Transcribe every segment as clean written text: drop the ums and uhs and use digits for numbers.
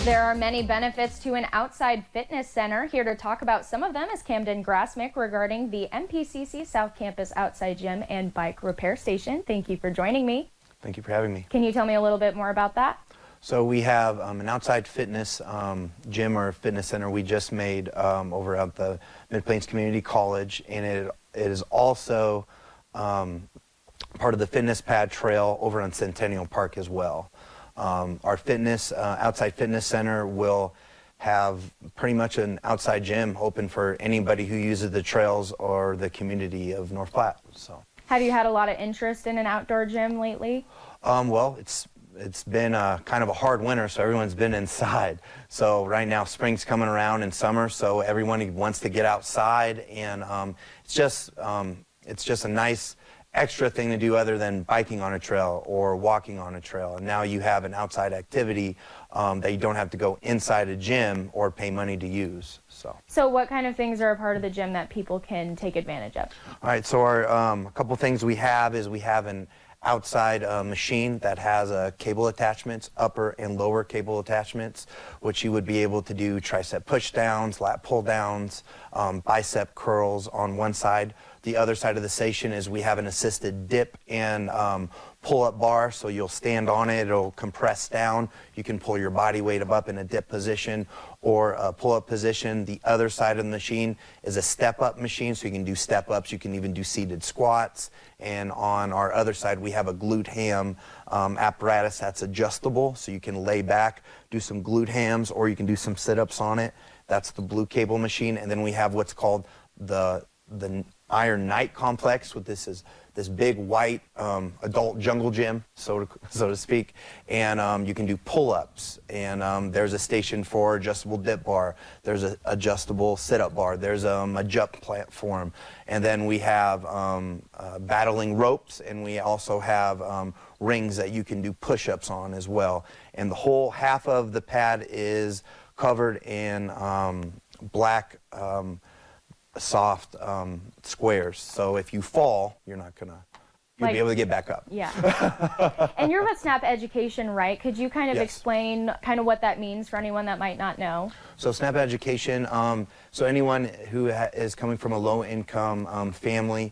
There are many benefits to an outside fitness center. Here to talk about some of them is Camden Grasmick regarding the MPCC South Campus outside gym and bike repair station. Thank you for joining me. Thank you for having me. Can you tell me a little bit more about that? So we have an outside fitness gym or fitness center we just made over at the Mid-Plains Community College, and it is also part of the fitness pad trail over on Centennial Park as well. Our fitness outside fitness center will have pretty much an outside gym open for anybody who uses the trails or the community of North Platte. So, have you had a lot of interest in an outdoor gym lately? Well, it's been kind of a hard winter, so everyone's been inside. So right now spring's coming around and summer, so everyone wants to get outside, and it's just a nice extra thing to do other than biking on a trail or walking on a trail. And now you have an outside activity that you don't have to go inside a gym or pay money to use. So what kind of things are a part of the gym that people can take advantage of? All right, so our a couple things we have is we have an outside machine that has cable attachments, upper and lower cable attachments, which you would be able to do tricep push downs, lat pull downs, bicep curls on one side. The other side of the station is we have an assisted dip and pull-up bar, so you'll stand on it, it'll compress down. You can pull your body weight up in a dip position or a pull-up position. The other side of the machine is a step-up machine, so you can do step-ups, you can even do seated squats. And on our other side, we have a glute ham apparatus that's adjustable, so you can lay back, do some glute hams, or you can do some sit-ups on it. That's the blue cable machine. And then we have what's called the Iron Night Complex, with this big white adult jungle gym, so to speak, and you can do pull-ups, and there's a station for adjustable dip bar, there's an adjustable sit-up bar, there's a jump platform, and then we have battling ropes, and we also have rings that you can do push-ups on as well. And the whole half of the pad is covered in black soft squares, so if you fall, you'll be able to get back up. Yeah. And you're with SNAP Education, right? Could you kind of explain kind of what that means for anyone that might not know? So SNAP Education, so anyone who is coming from a low-income family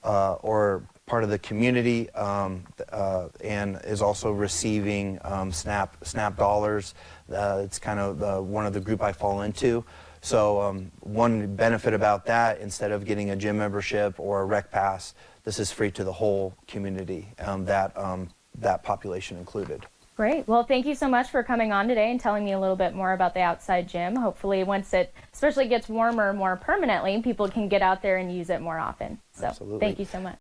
or part of the community and is also receiving SNAP dollars, it's kind of one of the group I fall into. So one benefit about that, instead of getting a gym membership or a rec pass, this is free to the whole community, that population included. Great. Well, thank you so much for coming on today and telling me a little bit more about the outside gym. Hopefully once it especially gets warmer more permanently, people can get out there and use it more often. So Absolutely. Thank you so much.